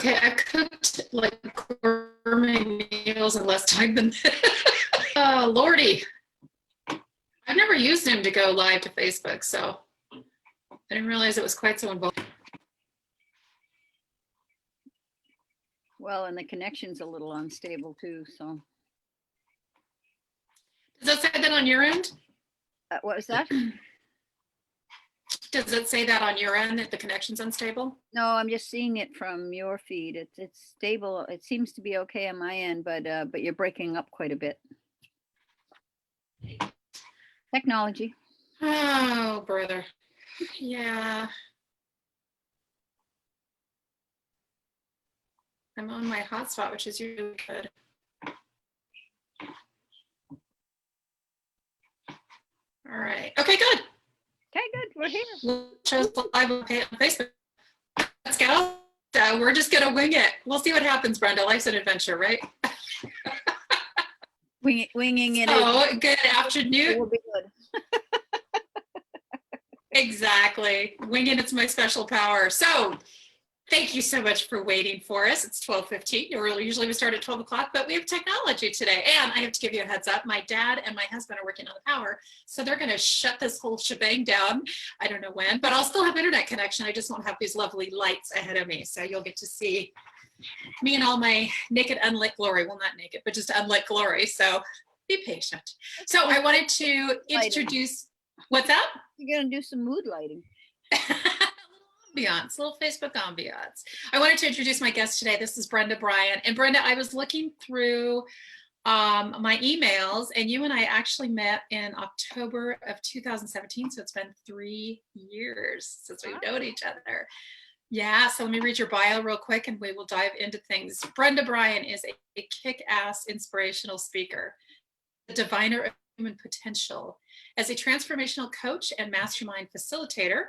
Okay, I cooked like gourmet meals in less time than oh Lordy. I've never used him to go live to Facebook, so I didn't realize it was quite so involved. Well, and the connection's a little unstable too, so. Does that say that on your end? What was that? Does it say that on your end that the connection's unstable? No, I'm just seeing it from your feed. It's stable. It seems to be okay on my end, but you're breaking up quite a bit. Technology. Oh, brother. Yeah. I'm on my hotspot, which is usually good. All right. Okay, good. Okay, good. We're here. Shows live on Facebook. Let's go. We're just going to wing it. We'll see what happens, Brenda. Life's an adventure, right? Winging it. Oh, good afternoon. It will be good. Exactly. Winging it's my special power. So thank you so much for waiting for us. It's 12:15. Usually we start at 12 o'clock, but we have technology today. And I have to give you a heads up. My dad and my husband are working on the power. So they're going to shut this whole shebang down. I don't know when, but I'll still have internet connection. I just won't have these lovely lights ahead of me. So you'll get to see me and all my naked, unlit glory. Well, not naked, but just unlit glory. So be patient. So I wanted to introduce, what's that? You're going to do some mood lighting. Ambiance, little Facebook ambiance. I wanted to introduce my guest today. This is Brenda Bryan. And Brenda, I was looking through my emails, and you and I actually met in October of 2017. So it's been 3 years since we've known each other. Yeah, so let me read your bio real quick and we will dive into things. Brenda Bryan is a kick-ass inspirational speaker, a diviner of human potential. As a transformational coach and mastermind facilitator,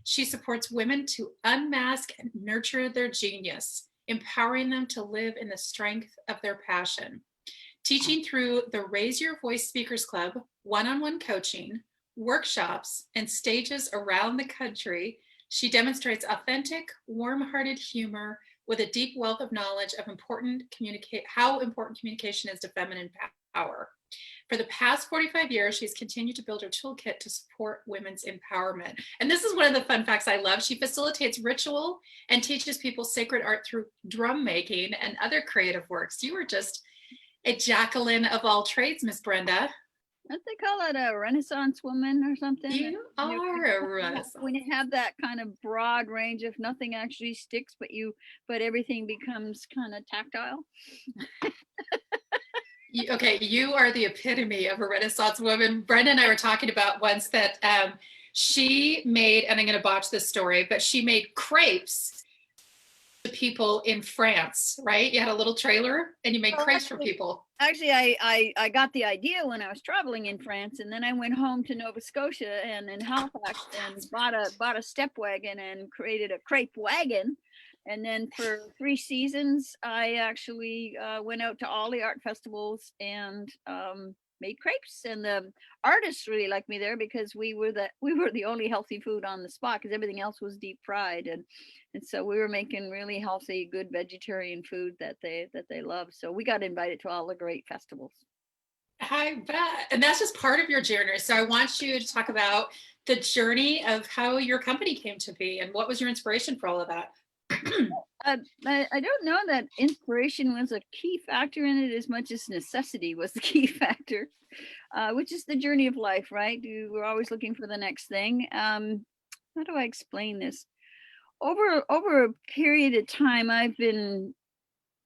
she supports women to unmask and nurture their genius, empowering them to live in the strength of their passion. Teaching through the Raise Your Voice Speakers Club, one-on-one coaching, workshops, and stages around the country, she demonstrates authentic, warm-hearted humor with a deep wealth of knowledge of how important communication is to feminine power. For the past 45 years, she's continued to build her toolkit to support women's empowerment. And this is one of the fun facts I love. She facilitates ritual and teaches people sacred art through drum making and other creative works. You are just a Jacqueline of all trades, Miss Brenda. Don't they call it a Renaissance woman or something? You are a Renaissance. When you have that kind of broad range of nothing actually sticks, but everything becomes kind of tactile. Okay, you are the epitome of a Renaissance woman. Brenda and I were talking about once that she made, and I'm going to botch this story, but she made crepes to people in France, right? You had a little trailer and you made crepes for people. Actually, I got the idea when I was traveling in France, and then I went home to Nova Scotia and in Halifax and bought a step wagon and created a crepe wagon. And then for 3 seasons, I actually went out to all the art festivals and made crepes. And the artists really liked me there because we were the only healthy food on the spot because everything else was deep fried. And so we were making really healthy, good vegetarian food that they love. So we got invited to all the great festivals. I bet. And that's just part of your journey. So I want you to talk about the journey of how your company came to be and what was your inspiration for all of that? I don't know that inspiration was a key factor in it as much as necessity was the key factor, which is the journey of life, right? We're always looking for the next thing. How do I explain this? Over a period of time, I've been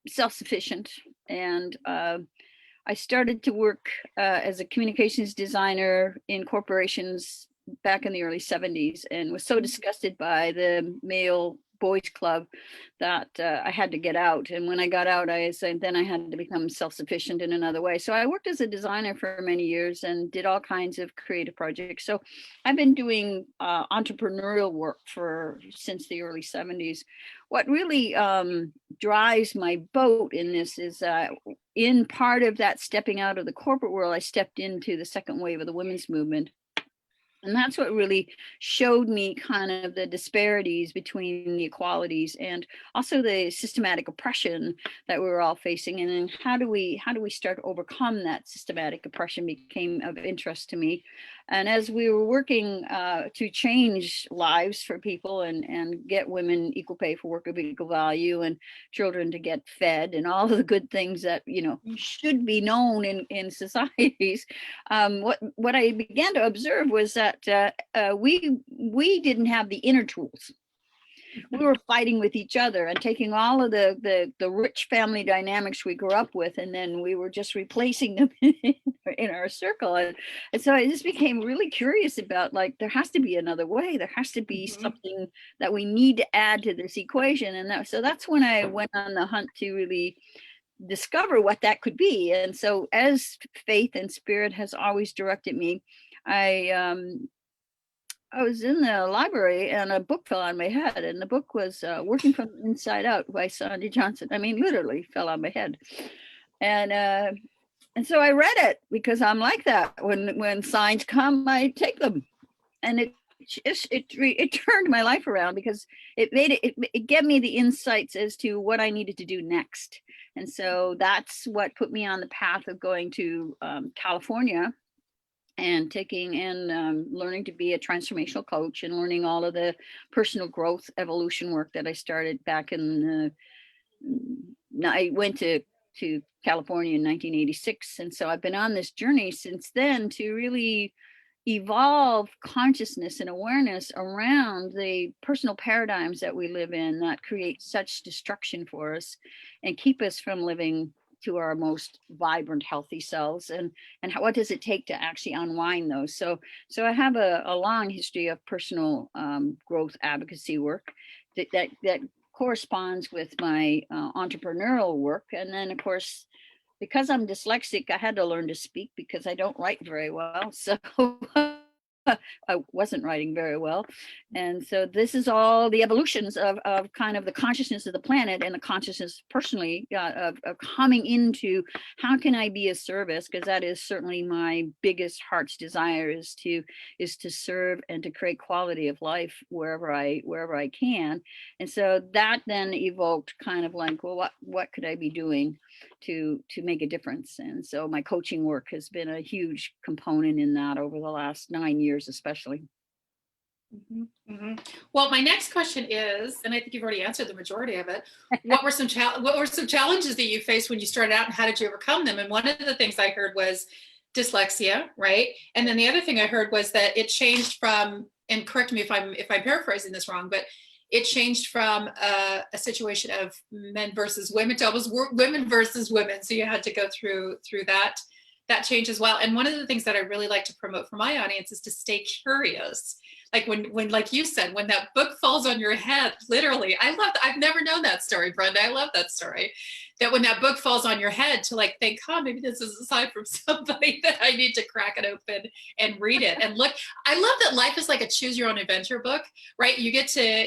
self-sufficient, and I started to work as a communications designer in corporations back in the early 70s and was so disgusted by the male boys club that I had to get out. And when I got out, then I had to become self-sufficient in another way. So I worked as a designer for many years and did all kinds of creative projects. So I've been doing entrepreneurial work since the early 70s. What really drives my boat in this is in part of that stepping out of the corporate world, I stepped into the second wave of the women's movement. And that's what really showed me kind of the disparities between the equalities and also the systematic oppression that we were all facing. And then how do we start to overcome that systematic oppression became of interest to me. And as we were working to change lives for people and get women equal pay for work of equal value and children to get fed and all of the good things that, you know, should be known in societies, what I began to observe was that we didn't have the inner tools. We were fighting with each other and taking all of the rich family dynamics we grew up with, and then we were just replacing them in our circle. And so I just became really curious about, like, there has to be another way. There has to be something that we need to add to this equation. And so that's when I went on the hunt to really discover what that could be. And so as faith and spirit has always directed me, I was in the library and a book fell on my head, and the book was Working from the Inside Out by Sandy Johnson. I mean, literally fell on my head. And so I read it because I'm like that. When signs come, I take them. And it turned my life around because it gave me the insights as to what I needed to do next. And so that's what put me on the path of going to California and taking and learning to be a transformational coach and learning all of the personal growth evolution work that I started back in I went to California in 1986. And so I've been on this journey since then to really evolve consciousness and awareness around the personal paradigms that we live in that create such destruction for us and keep us from living to our most vibrant, healthy selves, and what does it take to actually unwind those? So I have a long history of personal growth advocacy work that corresponds with my entrepreneurial work, and then of course, because I'm dyslexic, I had to learn to speak because I don't write very well. So I wasn't writing very well. And so this is all the evolutions of kind of the consciousness of the planet and the consciousness personally of coming into how can I be of service? Because that is certainly my biggest heart's desire is to serve and to create quality of life wherever I can. And so that then evoked kind of like, well, what could I be doing to make a difference? And so my coaching work has been a huge component in that over the last 9 years especially. Well, my next question is, and I think you've already answered the majority of it, what were some challenges that you faced when you started out, and how did you overcome them? And one of the things I heard was dyslexia, right? And then the other thing I heard was that it changed from, and correct me if I'm paraphrasing this wrong, but it changed from a situation of men versus women to almost women versus women. So you had to go through that change as well. And one of the things that I really like to promote for my audience is to stay curious. Like when like you said, when that book falls on your head, literally, I've never known that story, Brenda. I love that story. That when that book falls on your head, to like think, maybe this is a sign from somebody that I need to crack it open and read it. And look, I love that life is like a choose your own adventure book, right? You get to,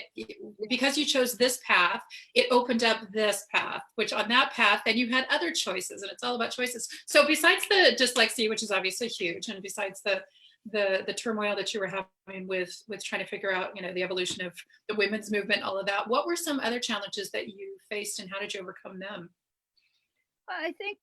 because you chose this path, it opened up this path, which on that path, then you had other choices, and it's all about choices. So besides the dyslexia, which is obviously huge, and besides the turmoil that you were having with trying to figure out, the evolution of the women's movement, all of that, what were some other challenges that you faced, and how did you overcome them? I think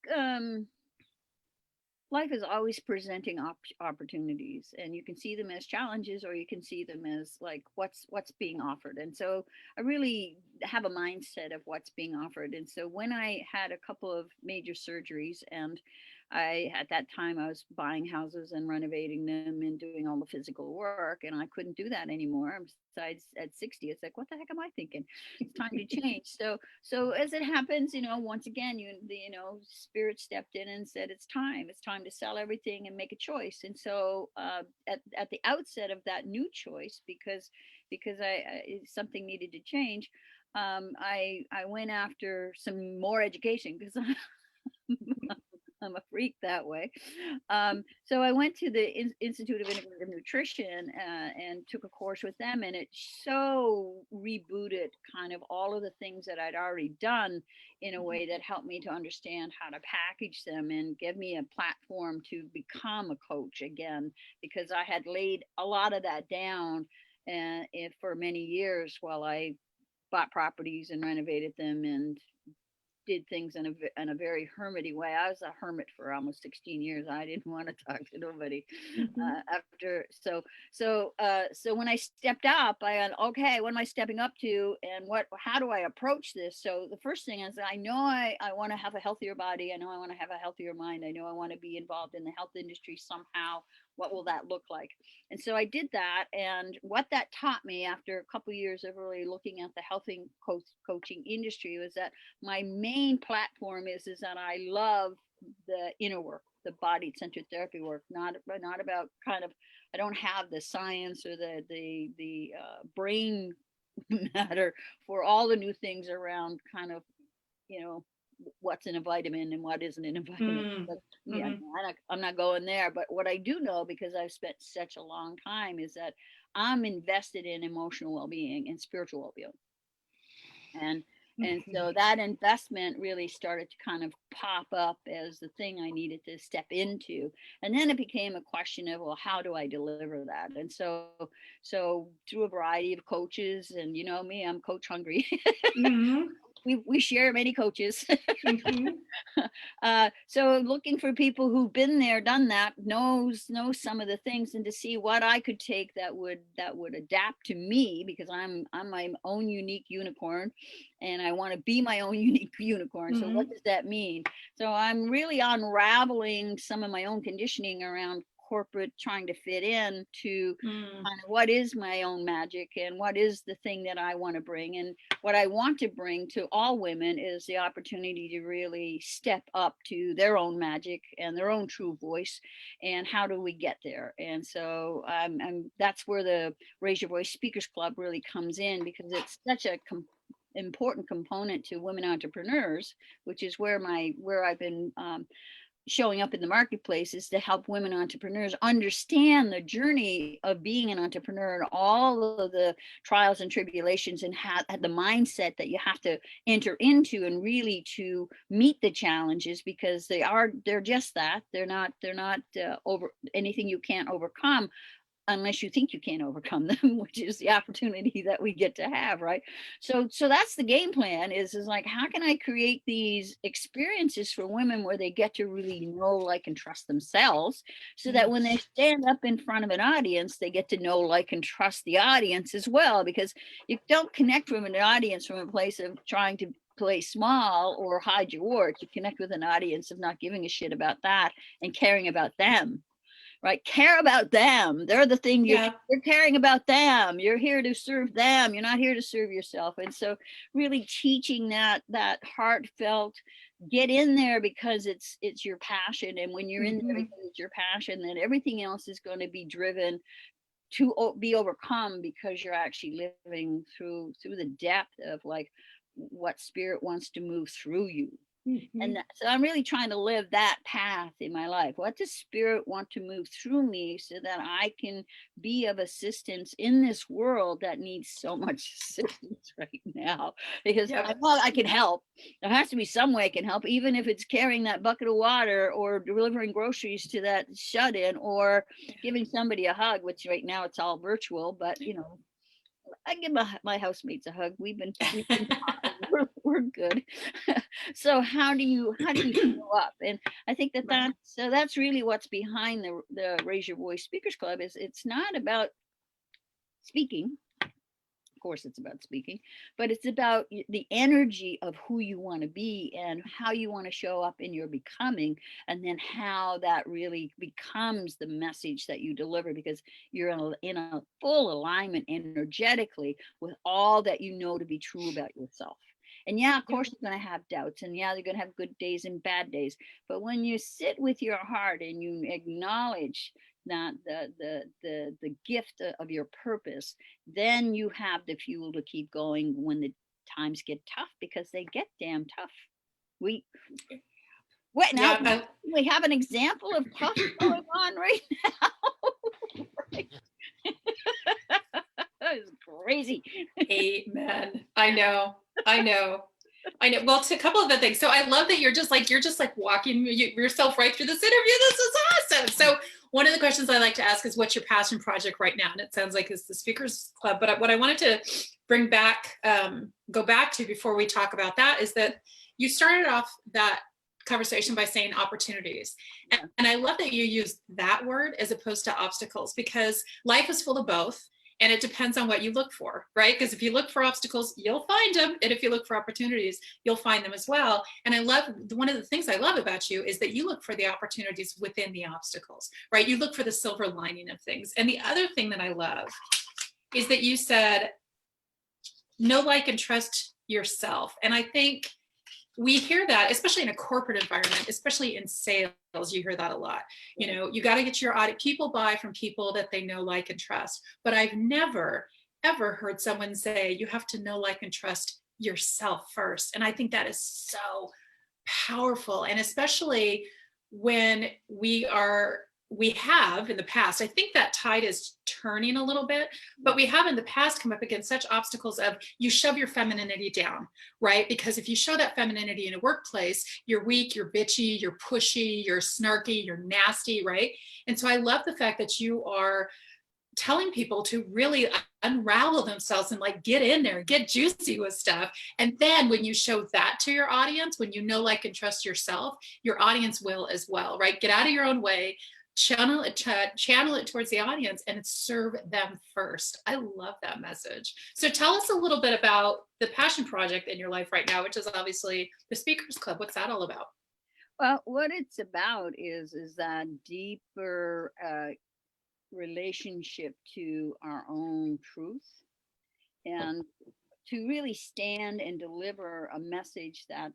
life is always presenting opportunities, and you can see them as challenges, or you can see them as like what's being offered. And so I really have a mindset of what's being offered. And so when I had a couple of major surgeries, and at that time I was buying houses and renovating them and doing all the physical work, and I couldn't do that anymore. Besides, at 60, it's like, what the heck am I thinking? It's time to change. So as it happens, once again, spirit stepped in and said, it's time to sell everything and make a choice. And so at the outset of that new choice, because something needed to change, I went after some more education, because I'm a freak that way. So I went to the Institute of Integrative Nutrition and took a course with them, and it so rebooted kind of all of the things that I'd already done in a way that helped me to understand how to package them and give me a platform to become a coach again, because I had laid a lot of that down for many years while I bought properties and renovated them and did things in a very hermity way. I was a hermit for almost 16 years. I didn't want to talk to nobody. After so when I stepped up, I went, okay, what am I stepping up to, and how do I approach this? So the first thing is, I know I want to have a healthier body. I know I want to have a healthier mind. I know I want to be involved in the health industry somehow. What will that look like? And so I did that. And what that taught me after a couple of years of really looking at the health coaching industry was that my main platform is that I love the inner work, the body centered therapy work, not about kind of, I don't have the science or the brain matter for all the new things around kind of, you know, what's in a vitamin and what isn't in a vitamin. But yeah, I'm not going there. But what I do know, because I've spent such a long time, is that I'm invested in emotional well-being and spiritual well-being. And so that investment really started to kind of pop up as the thing I needed to step into. And then it became a question of, well, how do I deliver that? And so through a variety of coaches, and you know me, I'm coach hungry. We share many coaches. So looking for people who've been there, done that, knows some of the things, and to see what I could take that would adapt to me, because I'm my own unique unicorn, and I want to be my own unique unicorn. So what does that mean? So I'm really unraveling some of my own conditioning around corporate trying to fit in to kind of what is my own magic and what is the thing that I want to bring. And what I want to bring to all women is the opportunity to really step up to their own magic and their own true voice. And how do we get there? And so that's where the Raise Your Voice Speakers Club really comes in, because it's such a important component to women entrepreneurs, which is where I've been showing up in the marketplace, is to help women entrepreneurs understand the journey of being an entrepreneur and all of the trials and tribulations, and the mindset that you have to enter into, and really to meet the challenges, because they're just that. They're not over anything you can't overcome, unless you think you can't overcome them, which is the opportunity that we get to have, right? So that's the game plan, is like, how can I create these experiences for women where they get to really know, like, and trust themselves, so that when they stand up in front of an audience, they get to know, like, and trust the audience as well, because you don't connect with an audience from a place of trying to play small or hide your warts. You connect with an audience of not giving a shit about that and caring about them. Right? Care about them. They're the thing. You're caring about them. You're here to serve them. You're not here to serve yourself. And so really teaching that heartfelt, get in there because it's your passion. And when you're in there because it's your passion, then everything else is going to be driven to be overcome, because you're actually living through the depth of, like, what spirit wants to move through you. And so I'm really trying to live that path in my life. What does spirit want to move through me, so that I can be of assistance in this world that needs so much assistance right now? Because I can help. There has to be some way I can help, even if it's carrying that bucket of water, or delivering groceries to that shut-in, or giving somebody a hug, which right now it's all virtual, but you know, I give my housemates a hug. We've been we're good. So how do you show up? And I think that's really what's behind the Raise Your Voice Speakers Club. Is it's not about speaking. Of course, it's about speaking, but it's about the energy of who you want to be and how you want to show up in your becoming, and then how that really becomes the message that you deliver, because you're in a full alignment energetically with all that you know to be true about yourself. And yeah, of course, you're going to have doubts, and yeah, you're going to have good days and bad days. But when you sit with your heart and you acknowledge that the gift of your purpose, then you have the fuel to keep going when the times get tough, because they get damn tough. What now? Yeah, We have an example of tough going on right now. Right. That is crazy. amen. I know. I know. I know. Well, to a couple of the things. So I love that you're just like walking yourself right through this interview. This is awesome. So one of the questions I like to ask is, what's your passion project right now? And it sounds like it's the Speakers Club. But what I wanted to bring back, go back to before we talk about that, is that you started off that conversation by saying opportunities. And I love that you use that word as opposed to obstacles, because life is full of both. And it depends on what you look for, right? Because if you look for obstacles, you'll find them. And if you look for opportunities, you'll find them as well. And I love, one of the things I love about you is that you look for the opportunities within the obstacles, right? You look for the silver lining of things. And the other thing that I love is that you said, know, like, and trust yourself. And I think we hear that, especially in a corporate environment, especially in sales, you hear that a lot. You know, you got to get your audit. People buy from people that they know, like, and trust. But I've never, ever heard someone say you have to know, like, and trust yourself first. And I think that is so powerful. And especially when we have in the past, I think that tide is turning a little bit, but we have in the past come up against such obstacles of, you shove your femininity down, right? Because if you show that femininity in a workplace, you're weak, you're bitchy, you're pushy, you're snarky, you're nasty, right? And so I love the fact that you are telling people to really unravel themselves and like get in there, get juicy with stuff. And then when you show that to your audience, when you know, like, and trust yourself, your audience will as well, right? Get out of your own way, channel it towards the audience, and serve them first. I love that message. So tell us a little bit about the passion project in your life right now, which is obviously the Speakers Club. What's that all about? Well, what it's about is that deeper relationship to our own truth, and to really stand and deliver a message that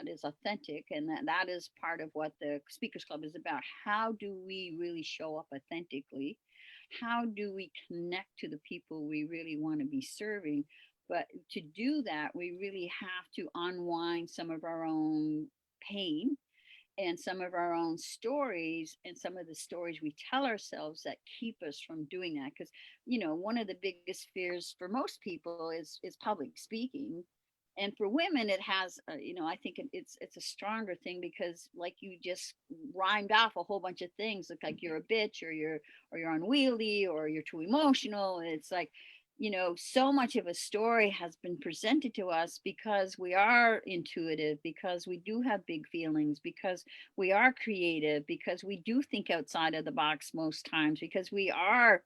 is authentic, and that is part of what the Speakers Club is about. How do we really show up authentically? How do we connect to the people we really want to be serving? But to do that, we really have to unwind some of our own pain and some of our own stories, and some of the stories we tell ourselves that keep us from doing that. Because, you know, one of the biggest fears for most people is public speaking. And for women, it has, you know, I think it's a stronger thing, because like you just rhymed off a whole bunch of things, like you're a bitch, or you're unwieldy, or you're too emotional. It's like, you know, so much of a story has been presented to us because we are intuitive, because we do have big feelings, because we are creative, because we do think outside of the box most times, because we are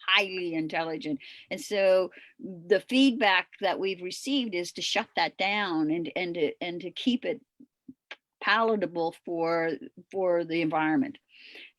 highly intelligent. And so the feedback that we've received is to shut that down, and to keep it palatable for the environment.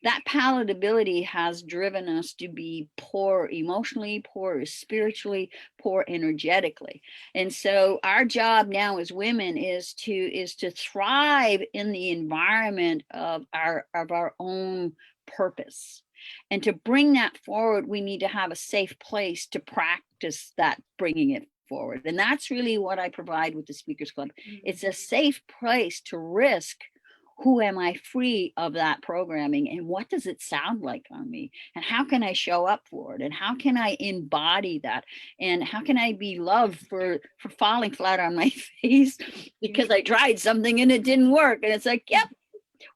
That palatability has driven us to be poor emotionally, poor spiritually, poor energetically. And so our job now as women is to thrive in the environment of our own purpose. And to bring that forward, we need to have a safe place to practice that, bringing it forward. And that's really what I provide with the Speakers Club. It's a safe place to risk, who am I free of that programming, and what does it sound like on me, and how can I show up for it, and how can I embody that, and how can I be loved for falling flat on my face because I tried something and it didn't work. And it's like, yep,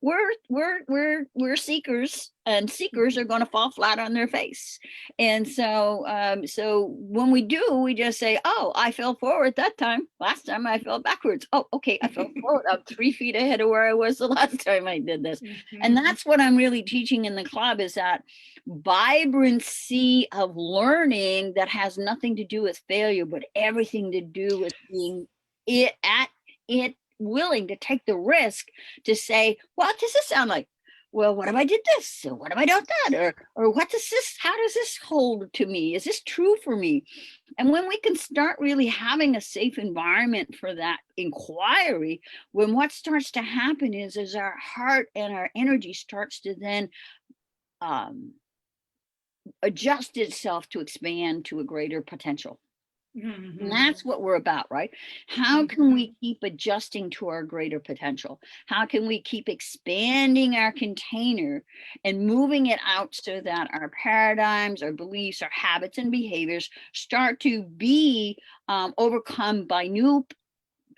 we're seekers, and seekers are going to fall flat on their face. And so so when we do, we just say, oh, I fell forward that time. Last time I fell backwards. Oh, okay, I fell forward. I'm 3 feet ahead of where I was the last time I did this. And that's what I'm really teaching in the club, is that vibrancy of learning that has nothing to do with failure, but everything to do with being willing to take the risk to say, what does this sound like? Well, what if I did this? Or what if I don't that? Or what does this, how does this hold to me? Is this true for me? And when we can start really having a safe environment for that inquiry, when what starts to happen is our heart and our energy starts to then adjust itself to expand to a greater potential. And Mhm. that's what we're about, right? How can we keep adjusting to our greater potential? How can we keep expanding our container and moving it out so that our paradigms, our beliefs, our habits and behaviors start to be overcome by new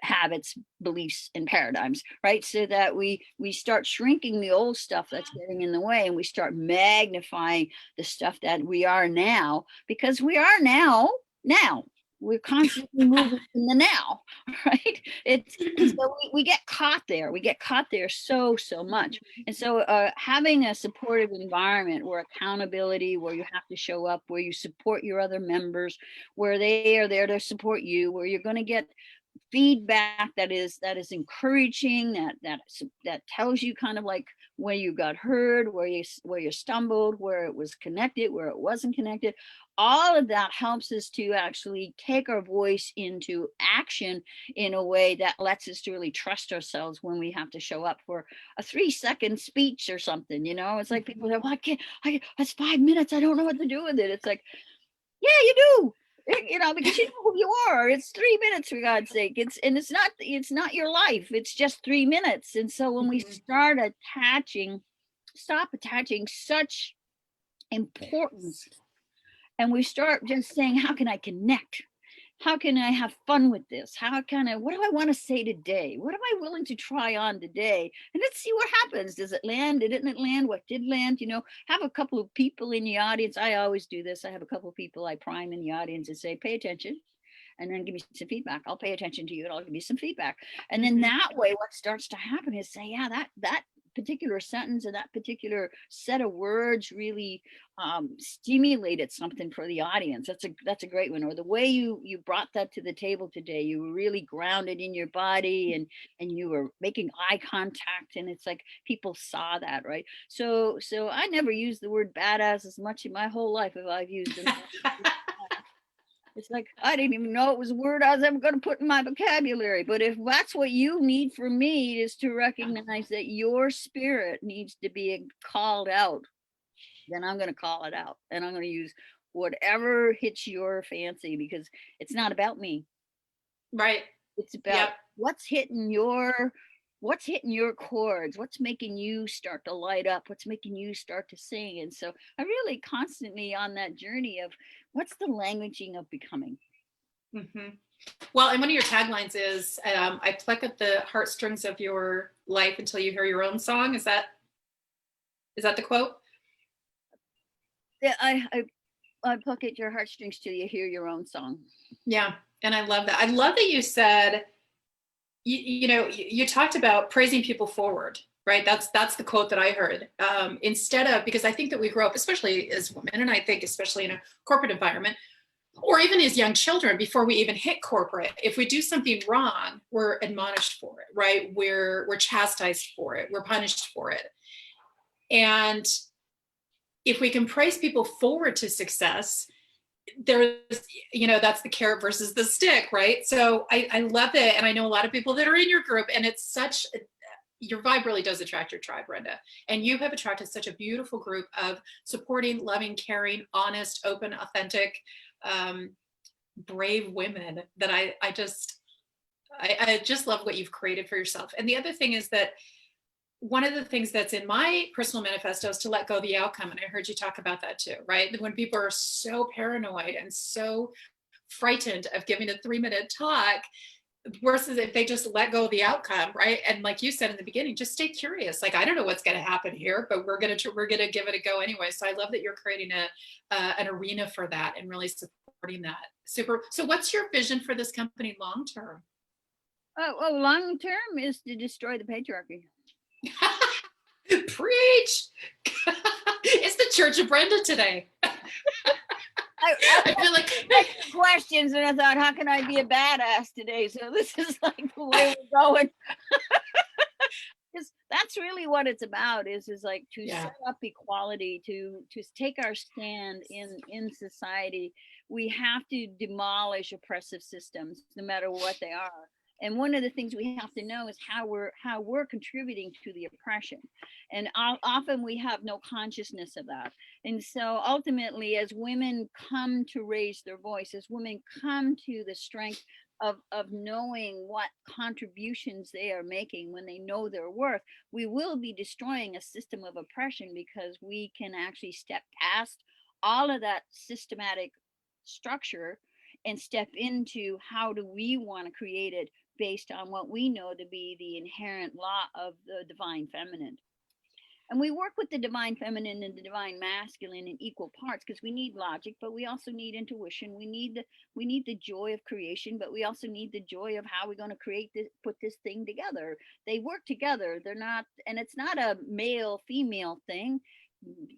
habits, beliefs and paradigms, right? So that we start shrinking the old stuff that's getting in the way, and we start magnifying the stuff that we are now, because we are now we're constantly moving in the now, right? It's and so we get caught there, so much. And so having a supportive environment where accountability, where you have to show up, where you support your other members, where they are there to support you, where you're going to get feedback that is encouraging, that tells you kind of like where you got heard, where you stumbled, where it was connected, where it wasn't connected. All of that helps us to actually take our voice into action in a way that lets us to really trust ourselves when we have to show up for a 3-second speech or something. It's like people say, well, that's 5 minutes, I don't know what to do with it. It's like, yeah, you do. Because you know who you are. It's 3 minutes, for God's sake. It's not your life. It's just 3 minutes. And so when we stop attaching such importance, and we start just saying, how can I connect? How can I have fun with this? What do I want to say today? What am I willing to try on today? And let's see what happens. Does it land? Didn't it land? What did land? Have a couple of people in the audience. I always do this. I have a couple of people I prime in the audience and say, pay attention, and then give me some feedback. I'll pay attention to you and I'll give you some feedback. And then that way, what starts to happen is say, yeah, that particular sentence or that particular set of words really stimulated something for the audience. That's a great one. Or the way you brought that to the table today, you were really grounded in your body, and you were making eye contact, and it's like people saw that, right? So I never used the word badass as much in my whole life as I've used it. It's like, I didn't even know it was a word I was ever going to put in my vocabulary. But if that's what you need from me, is to recognize that your spirit needs to be called out, then I'm going to call it out. And I'm going to use whatever hits your fancy, because it's not about me. Right. It's about Yep. what's hitting your chords, what's making you start to light up, what's making you start to sing. And so I'm really constantly on that journey of what's the languaging of becoming. Mm-hmm. Well, and one of your taglines is, I pluck at the heartstrings of your life until you hear your own song. Is that the quote? Yeah, I pluck at your heartstrings till you hear your own song. Yeah. And I love that. I love that you said, you talked about praising people forward, right? That's the quote that I heard. Instead of, because I think that we grow up, especially as women, and I think especially in a corporate environment, or even as young children, before we even hit corporate, if we do something wrong, we're admonished for it, right? We're chastised for it. We're punished for it. And if we can praise people forward to success, there's, that's the carrot versus the stick, right? So I love it. And I know a lot of people that are in your group, and it's your vibe really does attract your tribe, Brenda. And you have attracted such a beautiful group of supporting, loving, caring, honest, open, authentic, brave women that I just love what you've created for yourself. And the other thing is that one of the things that's in my personal manifesto is to let go of the outcome. And I heard you talk about that too, right? When people are so paranoid and so frightened of giving a 3-minute talk, versus if they just let go of the outcome, right? And like you said in the beginning, just stay curious. Like, I don't know what's going to happen here, but we're going to give it a go anyway. So I love that you're creating an arena for that and really supporting that. Super. So what's your vision for this company long term? Oh, long term is to destroy the patriarchy. Preach. It's the Church of Brenda today. I feel like questions, and I thought, how can I be a badass today? So this is like the way we're going. Because that's really what it's about, is like to set up equality, to take our stand in society. We have to demolish oppressive systems, no matter what they are. And one of the things we have to know is how we're contributing to the oppression. And often we have no consciousness of that. And so ultimately, as women come to raise their voice, as women come to the strength of knowing what contributions they are making when they know their worth, we will be destroying a system of oppression, because we can actually step past all of that systematic structure and step into how do we want to create it based on what we know to be the inherent law of the divine feminine. And we work with the divine feminine and the divine masculine in equal parts, because we need logic, but we also need intuition. We need the joy of creation, but we also need the joy of how we're going to create this, put this thing together. They work together. They're not, and it's not a male female thing.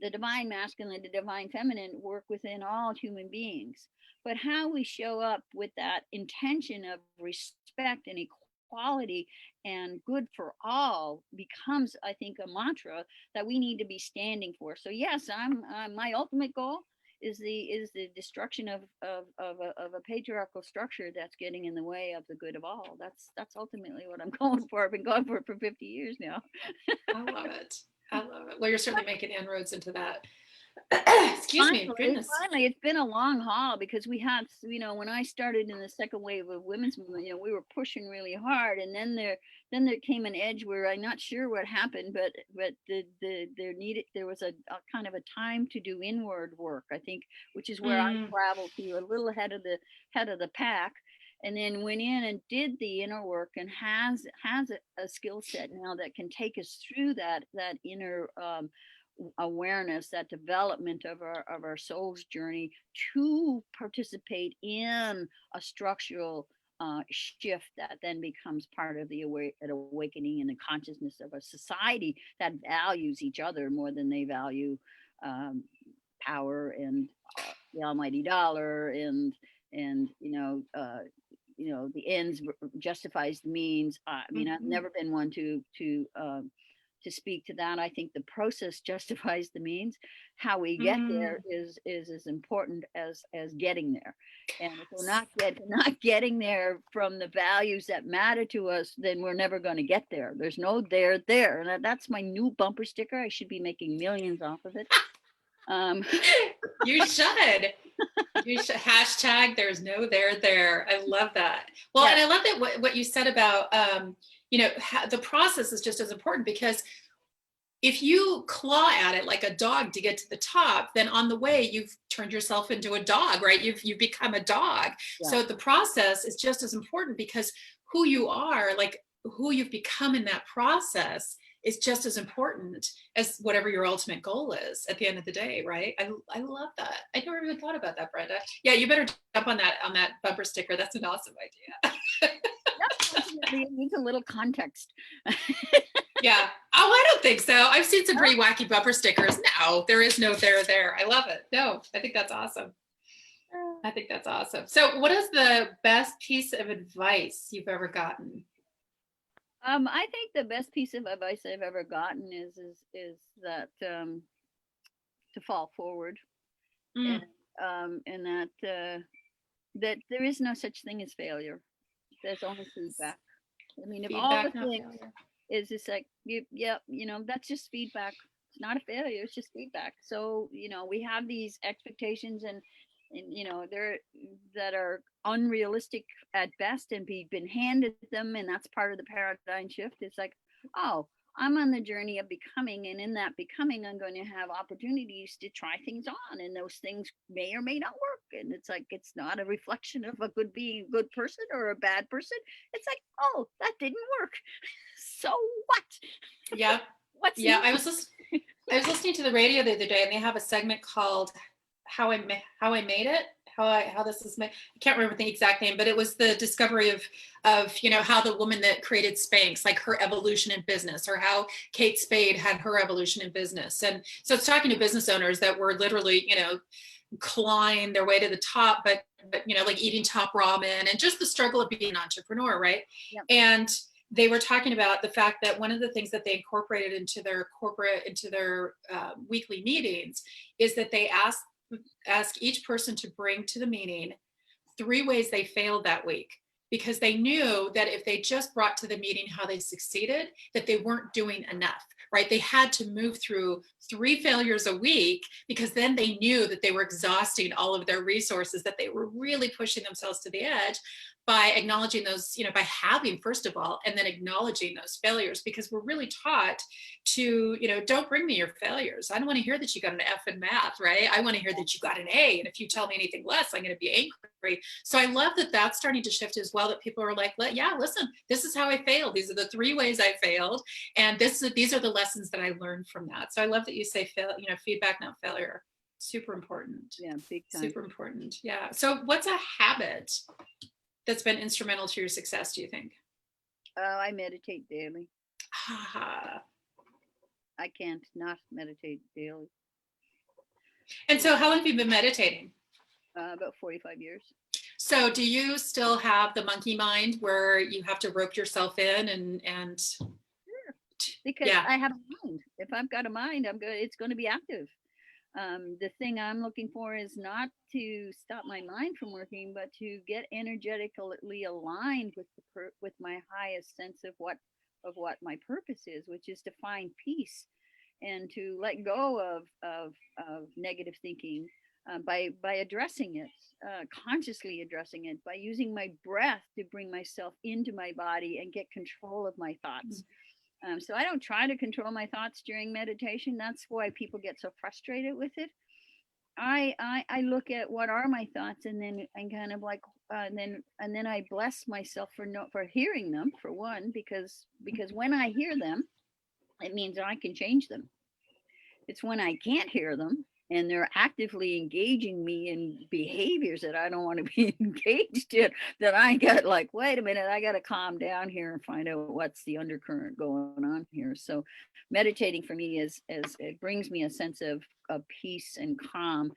The divine masculine and the divine feminine work within all human beings. But how we show up with that intention of respect and equality and good for all becomes, I think, a mantra that we need to be standing for. So yes, I'm my ultimate goal is the destruction of a patriarchal structure that's getting in the way of the good of all. That's ultimately what I'm going for. I've been going for it for 50 years now. I love it. I love it. Well, you're certainly making inroads into that. Excuse me, goodness. Finally, it's been a long haul, because we had, when I started in the second wave of women's movement, we were pushing really hard, and then there came an edge where I'm not sure what happened, but there was a kind of a time to do inward work, I think, which is where I traveled to a little head of the pack, and then went in and did the inner work, and has a skill set now that can take us through that inner awareness, that development of our soul's journey, to participate in a structural shift that then becomes part of the awakening and the consciousness of a society that values each other more than they value power and the almighty dollar, and the ends justifies the means. I mean, I've never been one to speak to that. I think the process justifies the means. How we get there is as important as getting there. And if we're not getting there from the values that matter to us, then we're never going to get there. There's no there. And that's my new bumper sticker. I should be making millions off of it. You should. You should hashtag there's no there. I love that. Well, yeah. And I love that what you said about the process is just as important, because if you claw at it like a dog to get to the top, then on the way you've turned yourself into a dog, right? You've become a dog. Yeah. So the process is just as important, because who you are, like who you've become in that process, is just as important as whatever your ultimate goal is at the end of the day, right? I love that. I never even thought about that, Brenda. Yeah, you better jump on that bumper sticker. That's an awesome idea. It needs a little context. Yeah. Oh, I don't think so. I've seen some pretty wacky bumper stickers. No, there is no there. I love it. No, I think that's awesome. So what is the best piece of advice you've ever gotten? I think the best piece of advice I've ever gotten is that to fall forward, and that there is no such thing as failure. There's only feedback. I mean, if all the things is just like that's just feedback. It's not a failure. It's just feedback. So we have these expectations and they're that are unrealistic at best, and been handed them, and that's part of the paradigm shift. It's like, oh, I'm on the journey of becoming, and in that becoming, I'm going to have opportunities to try things on, and those things may or may not work. And it's like, it's not a reflection of being a good person or a bad person. It's like, oh, that didn't work. So what? Yeah. I was listening to the radio the other day, and they have a segment called how I made it. How this is made. I can't remember the exact name, but it was the discovery of how the woman that created Spanx, like her evolution in business, or how Kate Spade had her evolution in business. And so it's talking to business owners that were literally clawing their way to the top, but like eating top ramen, and just the struggle of being an entrepreneur, right? Yep. And they were talking about the fact that one of the things that they incorporated into their weekly meetings is that they ask each person to bring to the meeting 3 ways they failed that week. because they knew that if they just brought to the meeting how they succeeded, that they weren't doing enough, right? They had to move through 3 failures a week, because then they knew that they were exhausting all of their resources, that they were really pushing themselves to the edge by acknowledging those, by having, first of all, and then acknowledging those failures, because we're really taught to, don't bring me your failures. I don't want to hear that you got an F in math, right? I want to hear that you got an A. And if you tell me anything less, I'm going to be angry. So I love that that's starting to shift as well, that people are like, yeah, listen, this is how I failed. These are the 3 ways I failed. And these are the lessons that I learned from that. So I love that you say, feedback, not failure. Super important. Yeah, big time. Super important. Yeah. So what's a habit that's been instrumental to your success, do you think? I meditate daily. Ah. I can't not meditate daily. And so how long have you been meditating? About 45 years. So do you still have the monkey mind where you have to rope yourself in and Sure. Because yeah. I have a mind. If I've got a mind, it's going to be active. The thing I'm looking for is not to stop my mind from working, but to get energetically aligned with my highest sense of what my purpose is, which is to find peace and to let go of negative thinking, by addressing it, consciously addressing it, by using my breath to bring myself into my body and get control of my thoughts. So I don't try to control my thoughts during meditation. That's why people get so frustrated with it. I look at what are my thoughts, and then I'm kind of like, and then I bless myself for hearing them, for one, because when I hear them, it means I can change them. It's when I can't hear them and they're actively engaging me in behaviors that I don't want to be engaged in, that I got like, wait a minute, I got to calm down here and find out what's the undercurrent going on here. So meditating for me is it brings me a sense of peace and calm.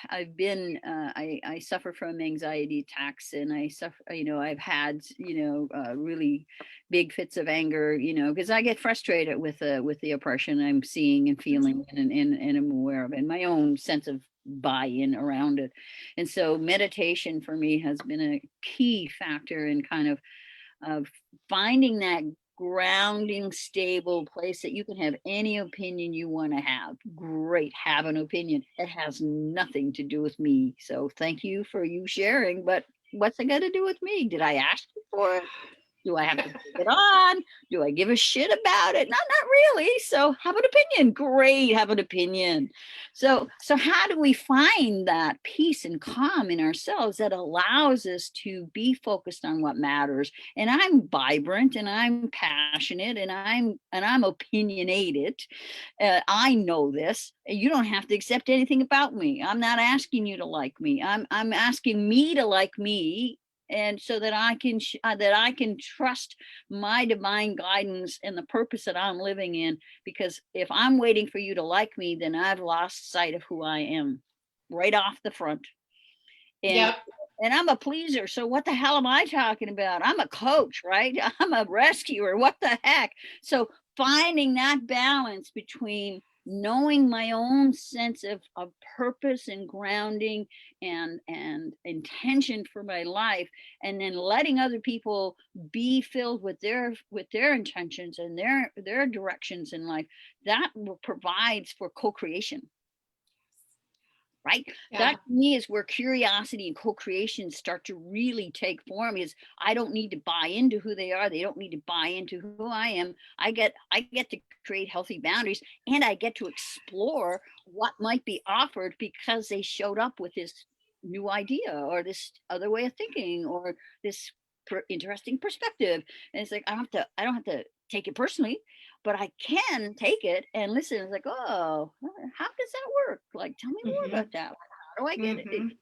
I've been I suffer from anxiety attacks, and I suffer, I've had really big fits of anger, because I get frustrated with the oppression I'm seeing and feeling, and I'm aware of it, and my own sense of buy-in around it. And so meditation for me has been a key factor in kind of finding that grounding, stable place that you can have any opinion you want to have. Great, have an opinion. It has nothing to do with me. So thank you for you sharing, but what's it got to do with me? Did I ask you for it? Do I have to take it on? Do I give a shit about it? Not really. So have an opinion. Great, have an opinion. So how do we find that peace and calm in ourselves that allows us to be focused on what matters? And I'm vibrant, and I'm passionate, and I'm opinionated. I know this. You don't have to accept anything about me. I'm not asking you to like me. I'm asking me to like me, and so that I can trust my divine guidance and the purpose that I'm living in. Because if I'm waiting for you to like me, then I've lost sight of who I am right off the front. And Yep. And I'm a pleaser. So what the hell am I talking about? I'm a coach, right? I'm a rescuer. What the heck? So finding that balance between knowing my own sense of purpose and grounding and intention for my life, and then letting other people be filled with their intentions and their directions in life, that provides for co-creation. Right? Yeah. That to me is where curiosity and co-creation start to really take form. Is I don't need to buy into who they are. They don't need to buy into who I am. I get to create healthy boundaries, and I get to explore what might be offered because they showed up with this new idea or this other way of thinking or this interesting perspective. And it's like I don't have to take it personally, but I can take it and listen. It's like, oh, how does that work? Like, tell me more about that. How do I get it?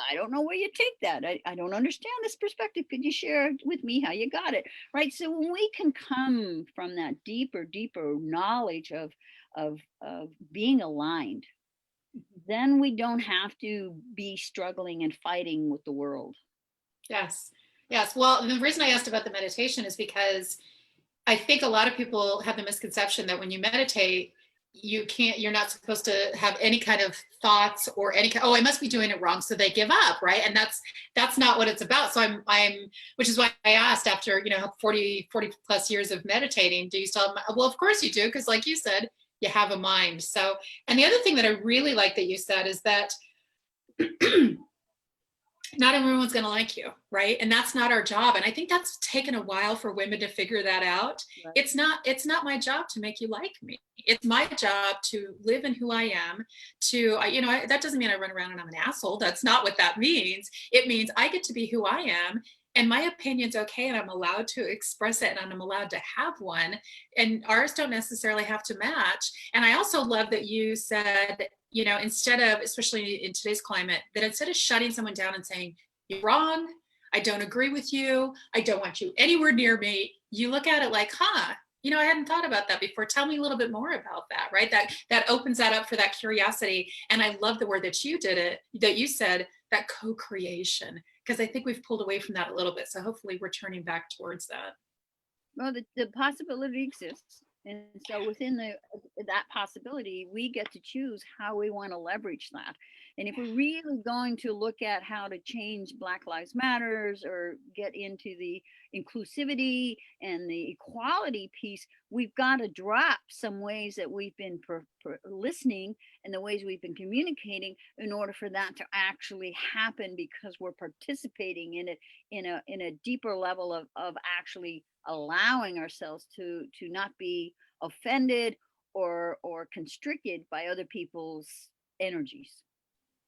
I don't know where you take that. I don't understand this perspective. Could you share with me how you got it? Right. So when we can come from that deeper knowledge of being aligned, then we don't have to be struggling and fighting with the world. Yes. Yes. Well, the reason I asked about the meditation is because I think a lot of people have the misconception that when you meditate, you're not supposed to have any kind of thoughts or oh, I must be doing it wrong, so they give up, right? And that's not what it's about. So I'm which is why I asked, after 40 plus years of meditating, do you still have, well, of course you do, because like you said, you have a mind. So, and the other thing that I really like that you said is that not everyone's going to like you, right? And that's not our job. And I think that's taken a while for women to figure that out. Right. It's not my job to make you like me. It's my job to live in who I am. That doesn't mean I run around and I'm an asshole. That's not what that means. It means I get to be who I am, and my opinion's okay, and I'm allowed to express it, and I'm allowed to have one, and ours don't necessarily have to match. And I also love that you said, instead of, especially in today's climate, that instead of shutting someone down and saying, you're wrong, I don't agree with you, I don't want you anywhere near me, you look at it like, I hadn't thought about that before. Tell me a little bit more about that, right? That opens that up for that curiosity. And I love the word that you said, that co-creation, because I think we've pulled away from that a little bit. So hopefully we're turning back towards that. Well, the possibility exists. And so within that possibility, we get to choose how we want to leverage that. And if we're really going to look at how to change Black Lives Matters or get into the inclusivity and the equality piece, we've got to drop some ways that we've been listening and the ways we've been communicating in order for that to actually happen, because we're participating in it in a deeper level of actually allowing ourselves to not be offended or constricted by other people's energies.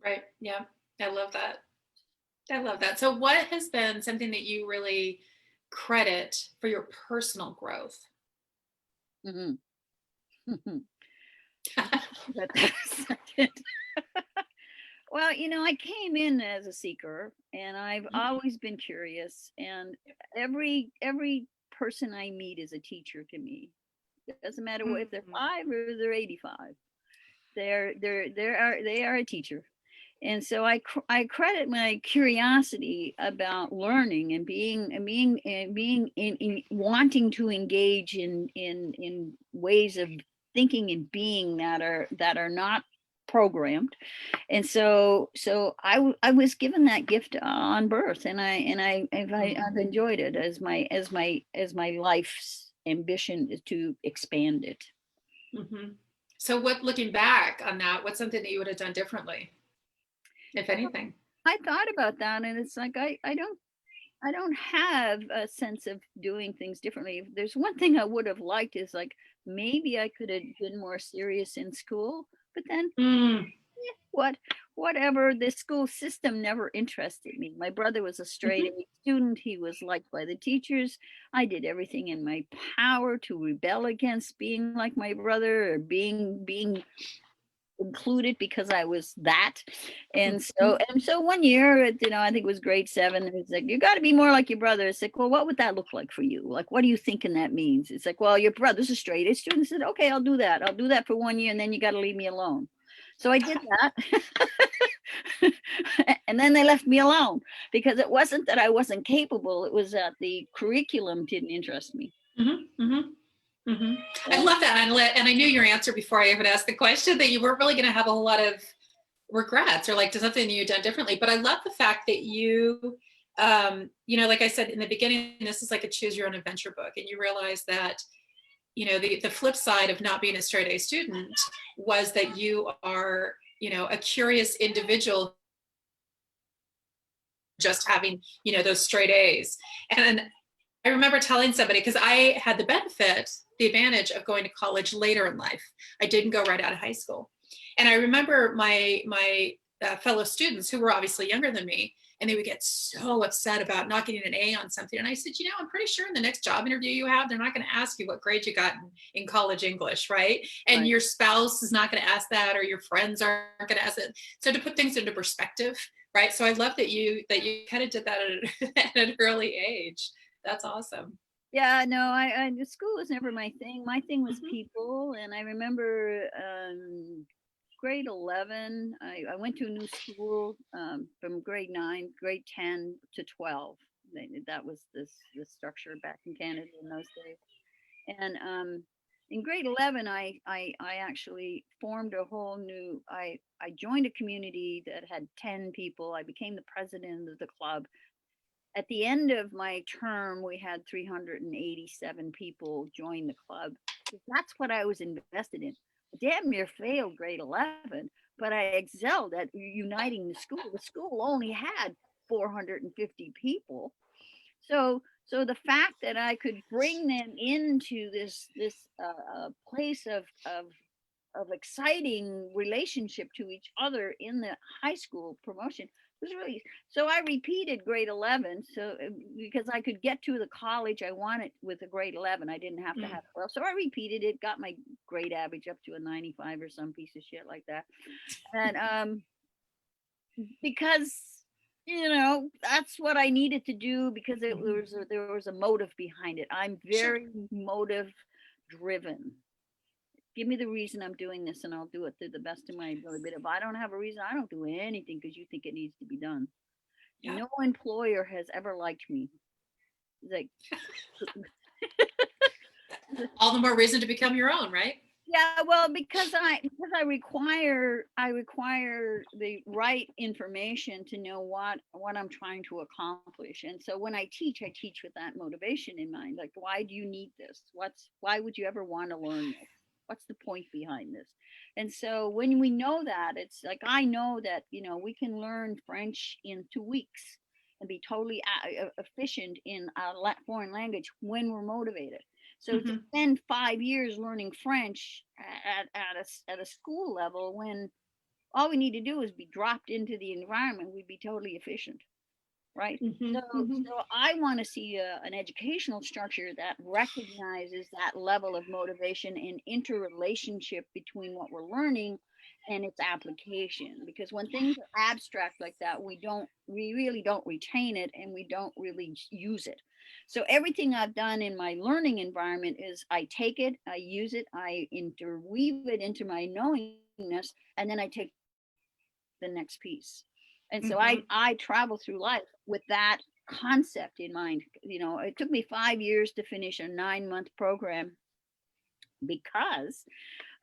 Right. Yeah. I love that. I love that. So what has been something that you really credit for your personal growth? Mm-hmm. Well, I came in as a seeker, and I've always been curious, and every person I meet is a teacher to me. It doesn't matter if they're 5 or they're 85. They are a teacher. And so I credit my curiosity about learning and being in wanting to engage in ways of thinking and being that are not programmed. And so I was given that gift on birth, and I've enjoyed it as my life's ambition is to expand it. Mm-hmm. So looking back on that, what's something that you would have done differently, if anything? I thought about that, and it's like I don't have a sense of doing things differently. If there's one thing I would have liked, is like maybe I could have been more serious in school, but then whatever, the school system never interested me. My brother was a straight A student. He was liked by the teachers. I did everything in my power to rebel against being like my brother, or being included, because I was that. And so one year, I think it was grade 7, it's like, you got to be more like your brother. It's like, well, what would that look like for you? Like, what are you thinking that means? It's like, well, your brother's a straight A student. I said, okay, I'll do that for 1 year, and then you got to leave me alone. So I did that. And then they left me alone, because it wasn't that I wasn't capable. It was that the curriculum didn't interest me. I love that. And I knew your answer before I even asked the question, that you weren't really going to have a whole lot of regrets or like something you'd done differently. But I love the fact that you, like I said in the beginning, this is like a choose your own adventure book. And you realize that, the flip side of not being a straight A student was that you are, a curious individual, just having, those straight A's. And I remember telling somebody, because I had the advantage of going to college later in life. I didn't go right out of high school. And I remember my fellow students, who were obviously younger than me, and they would get so upset about not getting an A on something. And I said, I'm pretty sure in the next job interview you have, they're not going to ask you what grade you got in college English, right? And right. Your spouse is not going to ask that, or your friends aren't going to ask it. So to put things into perspective, right? So I love that you kind of did that at an early age. That's awesome. Yeah, no, the school was never my thing. My thing was people. And I remember grade 11, I went to a new school from grade 9, grade 10 to 12. That was the structure back in Canada in those days. And in grade 11, I actually formed a whole new, I joined a community that had 10 people. I became the president of the club. At the end of my term, we had 387 people join the club. That's what I was invested in. I damn near failed grade 11, but I excelled at uniting the school. The school only had 450 people. So the fact that I could bring them into this place of exciting relationship to each other in the high school promotion was really, so I repeated grade 11, so because I could get to the college I wanted with a grade 11. I didn't have to have 12, so I repeated it, got my grade average up to a 95 or some piece of shit like that. And because that's what I needed to do, because there was a motive behind it. I'm very motive driven. Give me the reason I'm doing this and I'll do it to the best of my ability. But if I don't have a reason, I don't do anything because you think it needs to be done. Yeah. No employer has ever liked me. Like all the more reason to become your own, right? Yeah, well, because I require the right information to know what I'm trying to accomplish. And so when I teach with that motivation in mind. Like, why do you need this? Why would you ever want to learn this? What's the point behind this? And so when we know that, it's like, I know that, we can learn French in 2 weeks and be totally efficient in a foreign language when we're motivated. So to spend 5 years learning French at a school level, when all we need to do is be dropped into the environment, we'd be totally efficient. Right. So I want to see an educational structure that recognizes that level of motivation and interrelationship between what we're learning and its application. Because when things are abstract like that, we really don't retain it, and we don't really use it. So everything I've done in my learning environment is I take it, I use it, I interweave it into my knowingness, and then I take the next piece. And so I travel through life with that concept in mind. It took me 5 years to finish a 9-month program, because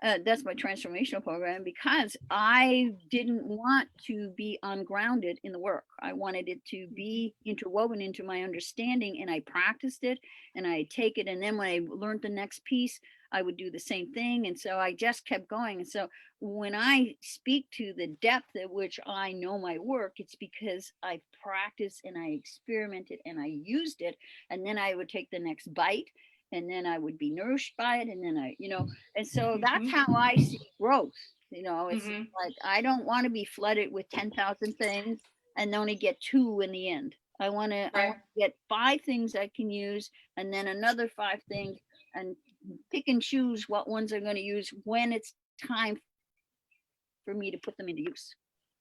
that's my transformational program, because I didn't want to be ungrounded in the work. I wanted it to be interwoven into my understanding, and I practiced it and I take it. And then when I learned the next piece, I would do the same thing. And so I just kept going. And so when I speak to the depth at which I know my work, it's because I practiced and I experimented and I used it. And then I would take the next bite, and then I would be nourished by it. And then and so that's how I see growth. It's like, I don't want to be flooded with 10,000 things and only get 2 in the end. I want to get 5 things I can use, and then another 5 things, and pick and choose what ones I'm going to use when it's time for me to put them into use.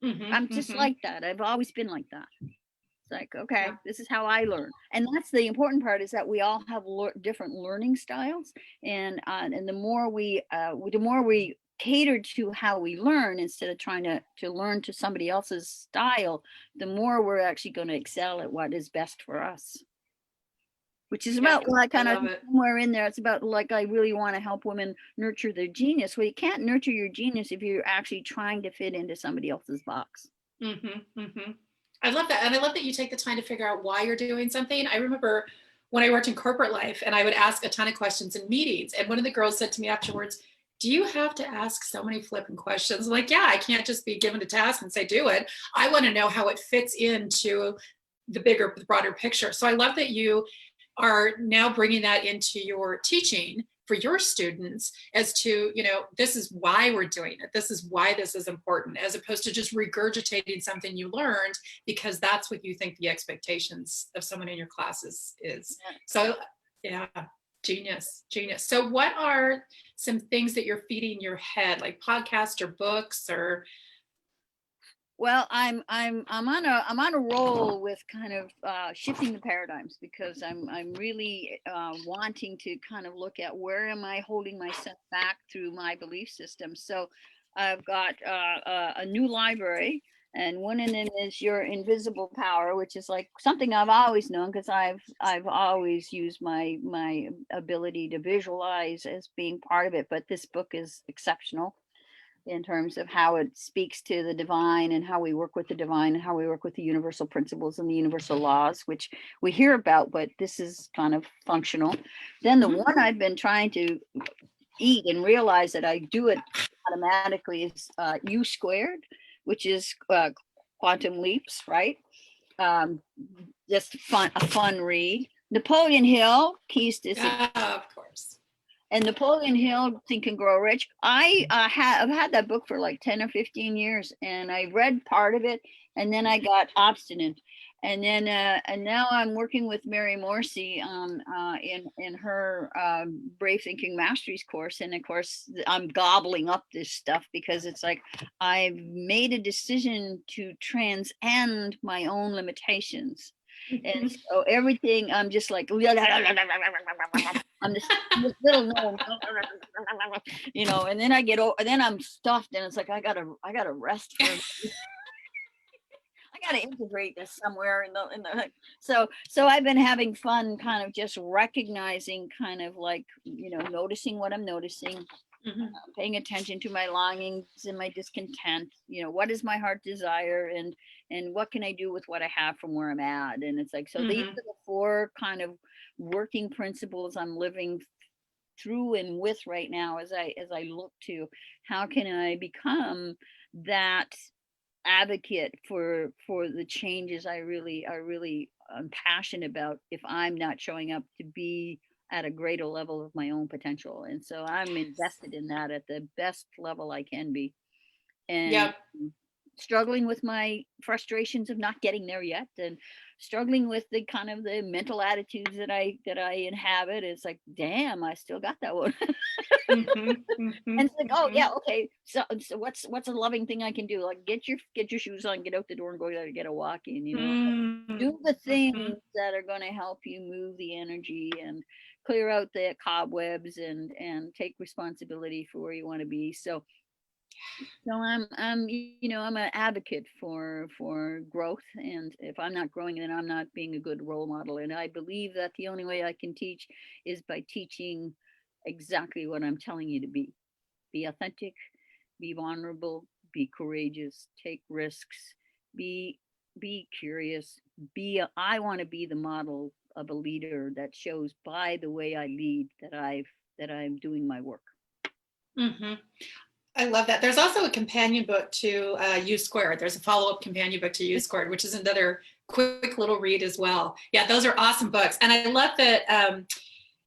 I'm just like that. I've always been like that. It's like, okay, this is how I learn. And that's the important part, is that we all have different learning styles. And the more we cater to how we learn, instead of trying to learn to somebody else's style, the more we're actually going to excel at what is best for us. Which is about what I kind of somewhere in there. It's about, like, I really want to help women nurture their genius. Well, you can't nurture your genius if you're actually trying to fit into somebody else's box. I love that. And I love that you take the time to figure out why you're doing something. I remember when I worked in corporate life, and I would ask a ton of questions in meetings. And one of the girls said to me afterwards, "Do you have to ask so many flipping questions?" I'm like, yeah, I can't just be given a task and say, do it. I want to know how it fits into the bigger, broader picture. So I love that you are now bringing that into your teaching for your students, as to, this is why we're doing it. This is why this is important, as opposed to just regurgitating something you learned because that's what you think the expectations of someone in your classes is. So yeah, genius. So what are some things that you're feeding your head, like podcasts or books or? Well, I'm on a roll with kind of shifting the paradigms, because I'm really wanting to kind of look at, where am I holding myself back through my belief system. So I've got a new library And one of them is your invisible power, which is like something I've always known because I've always used my ability to visualize as being part of it. But this book is exceptional in terms of how it speaks to the divine and how we work with the divine and how we work with the universal principles and the universal laws, which we hear about, but this is kind of functional. Then the one I've been trying to eat and realize that I do it automatically is U squared, which is quantum leaps, right? Um, just a fun read. Napoleon Hill, Keys to Success. Of course. And Napoleon Hill, Think and Grow Rich. I've had that book for like 10 or 15 years, and I read part of it, and then I got obstinate. And then and now I'm working with Mary Morrissey in her Brave Thinking Masteries course, and of course I'm gobbling up this stuff because it's like I've made a decision to transcend my own limitations. And so everything, I'm just like, I'm this little no, you know, and then I get and then I'm stuffed, and it's like I gotta rest for I gotta integrate this somewhere in the so I've been having fun kind of just recognizing, kind of like, you know, noticing what I'm noticing, paying attention to my longings and my discontent, you know, what is my heart desire, and what can I do with what I have from where I'm at. And it's like, so these are the 4 kind of working principles I'm living through and with right now as I look to how can I become that advocate for the changes I really am passionate about if I'm not showing up to be at a greater level of my own potential. And so I'm invested in that at the best level I can be. And Yep. struggling with my frustrations of not getting there yet, and struggling with the kind of the mental attitudes that I inhabit. It's like, damn, I still got that one. And it's like, oh yeah, okay. So what's a loving thing I can do? Like get your shoes on, get out the door, and go get a walk in. You know, do the things that are going to help you move the energy and clear out the cobwebs and take responsibility for where you want to be. So I'm you know, I'm an advocate for growth, and if I'm not growing, then I'm not being a good role model. And I believe that the only way I can teach is by teaching exactly what I'm telling you to be. Be authentic, be vulnerable, be courageous, take risks, be curious, I want to be the model of a leader that shows by the way I lead that I'm doing my work. I love that. There's also a companion book to U Squared. There's a follow-up companion book to U Squared, which is another quick little read as well. Yeah, those are awesome books. And I love that,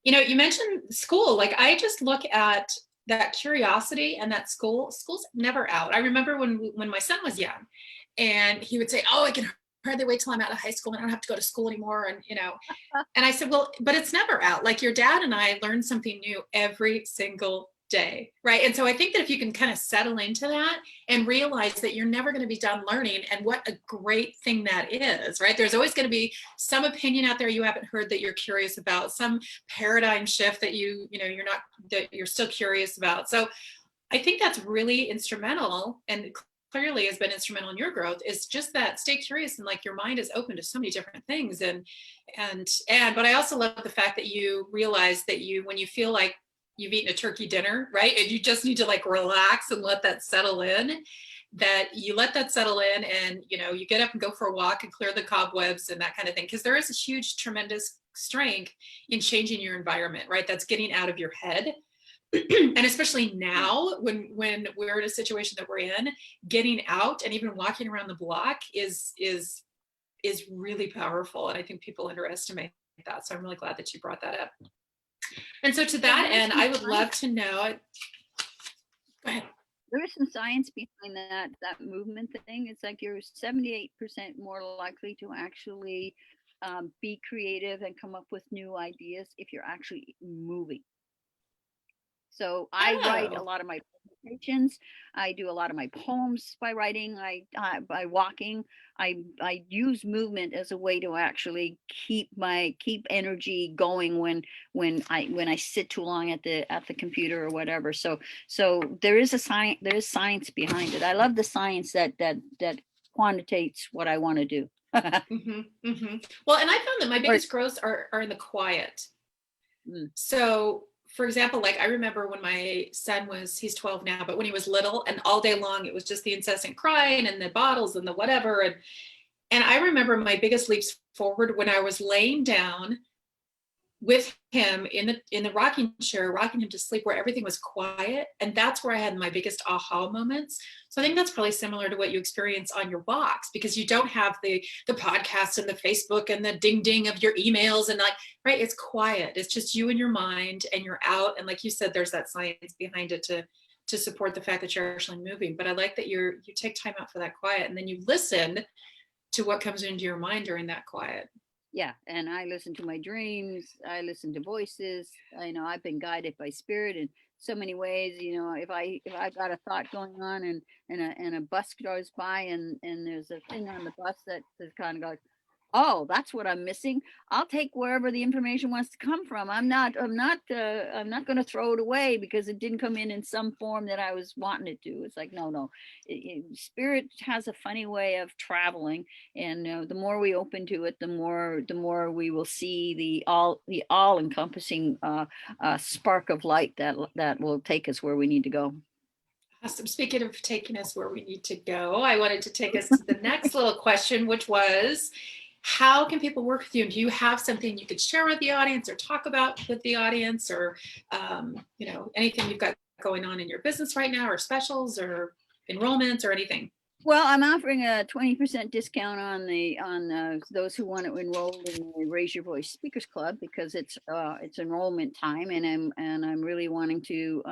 you know, you mentioned school. Like I just look at that curiosity and that school's never out. I remember when my son was young and he would say, oh, I can hardly wait till I'm out of high school and I don't have to go to school anymore. And, you know, and I said, well, but it's never out. Like your dad and I learn something new every single day, right? And so I think that if you can kind of settle into that and realize that you're never going to be done learning, and what a great thing that is, right? There's always going to be some opinion out there you haven't heard that you're curious about, some paradigm shift that you know, you're still curious about. So I think that's really instrumental, and clearly has been instrumental in your growth, is just that stay curious, and like your mind is open to so many different things. And but I also love the fact that you realize that when you feel like you've eaten a turkey dinner, right? And you just need to like relax and let that settle in, that you let that settle in, and, you know, you get up and go for a walk and clear the cobwebs and that kind of thing. Because there is a huge, tremendous strength in changing your environment, right? That's getting out of your head. And especially now when we're in a situation that we're in, getting out and even walking around the block is really powerful. And I think people underestimate that. So I'm really glad that you brought that up. And so to that end, I would love to know. Go ahead. There is some science behind that movement thing. It's like you're 78% more likely to actually be creative and come up with new ideas if you're actually moving. So I write a lot of my presentations. I do a lot of my poems by writing. By walking. I use movement as a way to actually keep energy going when I sit too long at the computer or whatever. So there is science behind it. I love the science that quantitates what I want to do. Well, and I found that my biggest growths are in the quiet. So, for example, like I remember when my son he's 12 now, but when he was little and all day long, it was just the incessant crying and the bottles and the whatever. And I remember my biggest leaps forward when I was laying down with him in the rocking chair, rocking him to sleep, where everything was quiet. And that's where I had my biggest aha moments. So I think that's probably similar to what you experience on your walks, because you don't have the podcast and the Facebook and the ding ding of your emails and like, right. It's quiet. It's just you and your mind, and you're out. And like you said, there's that science behind it to support the fact that you're actually moving. But I like that you take time out for that quiet, and then you listen to what comes into your mind during that quiet. Yeah, and I listen to my dreams. I listen to voices. I know I've been guided by spirit in so many ways. You know, if I've got a thought going on, and a bus goes by, and there's a thing on the bus that kind of goes, oh, that's what I'm missing. I'll take wherever the information wants to come from. I'm not going to throw it away because it didn't come in some form that I was wanting it to. It's like, no. Spirit has a funny way of traveling, and the more we open to it, the more we will see the all encompassing spark of light that will take us where we need to go. Awesome. Speaking of taking us where we need to go, I wanted to take us to the next little question, which was, how can people work with you? Do you have something you could share with the audience or talk about with the audience, or anything you've got going on in your business right now, or specials or enrollments or anything? Well, I'm offering a 20% discount on those who want to enroll in the Raise Your Voice Speakers Club, because it's enrollment time, and I'm really wanting to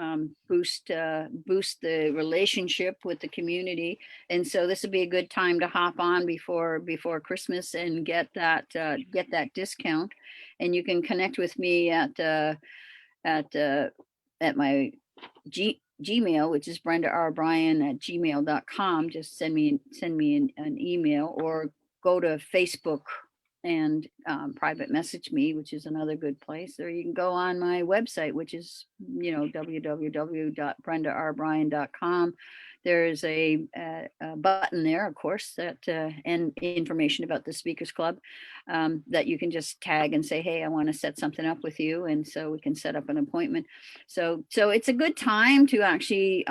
boost the relationship with the community, and so this would be a good time to hop on before Christmas and get that discount. And you can connect with me at my Gmail, which is BrendaR.Bryan@gmail.com. Just send me an email, or go to Facebook and private message me, which is another good place. Or you can go on my website, which is www.BrendaRBryan.com. There's a button there, of course, that and information about the Speakers Club, that you can just tag and say, hey, I want to set something up with you, and so we can set up an appointment. So it's a good time to actually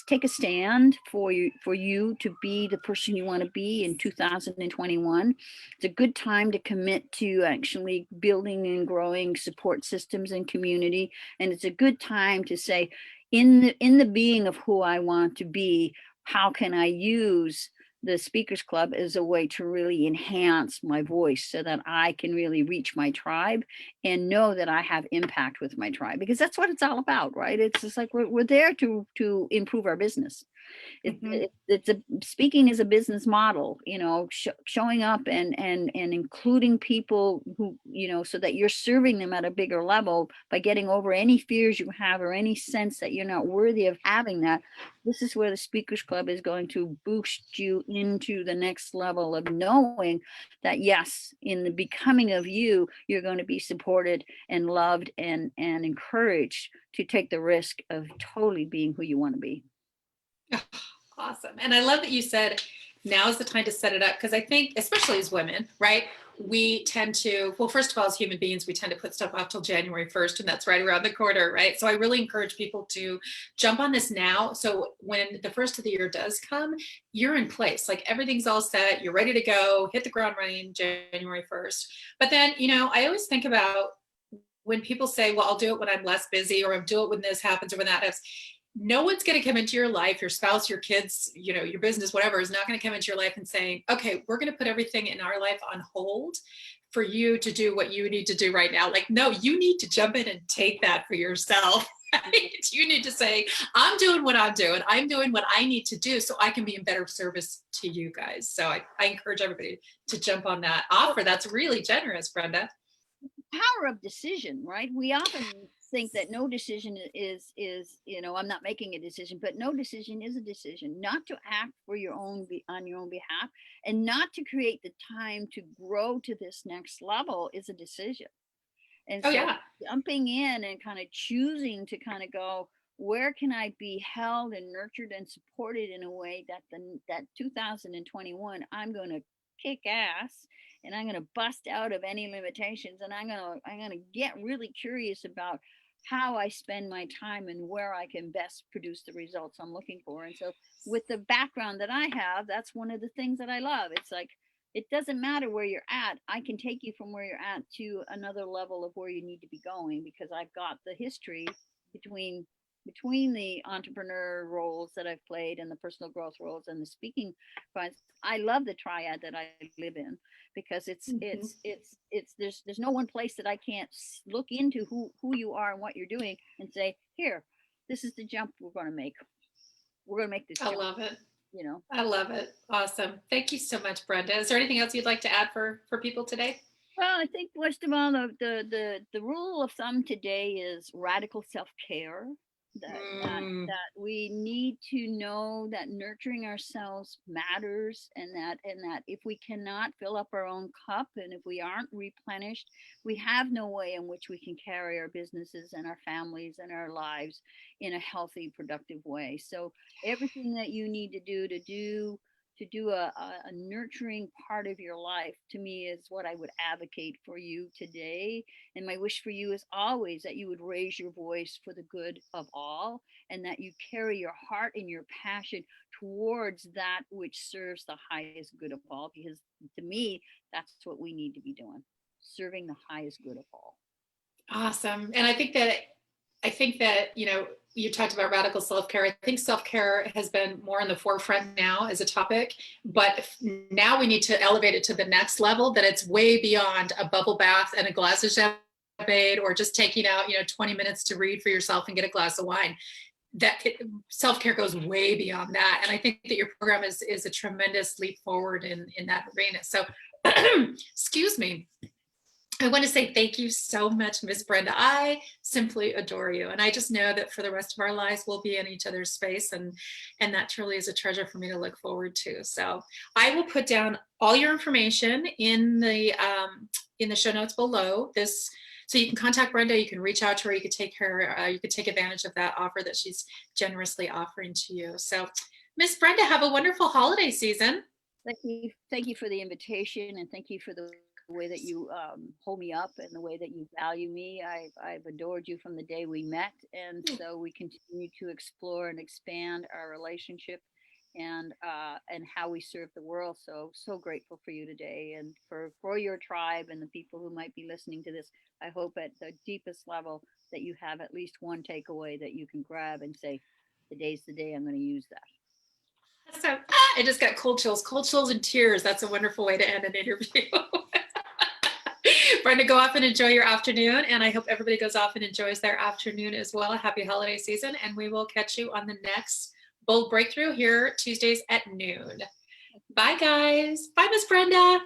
take a stand for you to be the person you want to be in 2021. It's a good time to commit to actually building and growing support systems and community, and it's a good time to say, in the being of who I want to be, how can I use the Speakers Club as a way to really enhance my voice, so that I can really reach my tribe and know that I have impact with my tribe, because that's what it's all about, right? It's just like we're there to improve our business. Speaking is a business model, showing up and including people who, so that you're serving them at a bigger level by getting over any fears you have, or any sense that you're not worthy of having that. This is where the Speakers Club is going to boost you into the next level of knowing that, yes, in the becoming of you, you're going to be supported and loved and encouraged to take the risk of totally being who you want to be. Awesome. And I love that you said now is the time to set it up, because I think, especially as women, right, we tend to, well, first of all, as human beings, we tend to put stuff off till January 1st, and that's right around the corner, right? So I really encourage people to jump on this now. So when the first of the year does come, you're in place, like everything's all set, you're ready to go, hit the ground running January 1st. But then, I always think about when people say, well, I'll do it when I'm less busy, or I'll do it when this happens or when that happens. No one's going to come into your life, your spouse, your kids, your business, whatever, is not going to come into your life and saying, okay, we're going to put everything in our life on hold for you to do what you need to do right now. Like, no, you need to jump in and take that for yourself. Right? You need to say, I'm doing what I'm doing. I'm doing what I need to do so I can be in better service to you guys. So I encourage everybody to jump on that offer. That's really generous, Brenda. Power of decision, right? We often think that no decision is I'm not making a decision, but no decision is a decision. Not to act on your own behalf, and not to create the time to grow to this next level is a decision. And so jumping in and kind of choosing to kind of go, where can I be held and nurtured and supported in a way that that 2021 I'm going to kick ass, and I'm going to bust out of any limitations, and I'm going to get really curious about how I spend my time and where I can best produce the results I'm looking for. And so with the background that I have, that's one of the things that I love. It's like, it doesn't matter where you're at. I can take you from where you're at to another level of where you need to be going, because I've got the history between the entrepreneur roles that I've played and the personal growth roles and the speaking parts. I love the triad that I live in, because it's there's no one place that I can't look into who you are and what you're doing and say, here, this is the jump we're going to make. We're going to make this I jump, love it. you know. I love it. Awesome. Thank you so much, Brenda. Is there anything else you'd like to add for people today? Well, I think most of all, the rule of thumb today is radical self-care. That we need to know that nurturing ourselves matters, and that if we cannot fill up our own cup, and if we aren't replenished, we have no way in which we can carry our businesses and our families and our lives in a healthy, productive way. So everything that you need to do a nurturing part of your life, to me, is what I would advocate for you today. And my wish for you is always that you would raise your voice for the good of all, and that you carry your heart and your passion towards that which serves the highest good of all. Because to me, that's what we need to be doing, serving the highest good of all. Awesome. And I think that, you talked about radical self-care. I think self-care has been more in the forefront now as a topic, but now we need to elevate it to the next level, that it's way beyond a bubble bath and a glass of champagne, or just taking out, 20 minutes to read for yourself and get a glass of wine. Self-care goes way beyond that. And I think that your program is a tremendous leap forward in that arena. So, excuse me. I want to say thank you so much, Miss Brenda. I simply adore you. And I just know that for the rest of our lives, we'll be in each other's space. And that truly is a treasure for me to look forward to. So I will put down all your information in the show notes below this. So you can contact Brenda, you can reach out to her, you could take advantage of that offer that she's generously offering to you. So Miss Brenda, have a wonderful holiday season. Thank you for the invitation, and thank you for the way that you hold me up and the way that you value me. I've adored you from the day we met, and so we continue to explore and expand our relationship and how we serve the world. So grateful for you today, and for your tribe and the people who might be listening to this. I hope at the deepest level that you have at least one takeaway that you can grab and say, today's the day I'm going to use that. So I just got cold chills and tears. That's a wonderful way to end an interview. Brenda, go off and enjoy your afternoon. And I hope everybody goes off and enjoys their afternoon as well. Happy holiday season. And we will catch you on the next Bold Breakthrough here Tuesdays at noon. Bye, guys. Bye, Miss Brenda.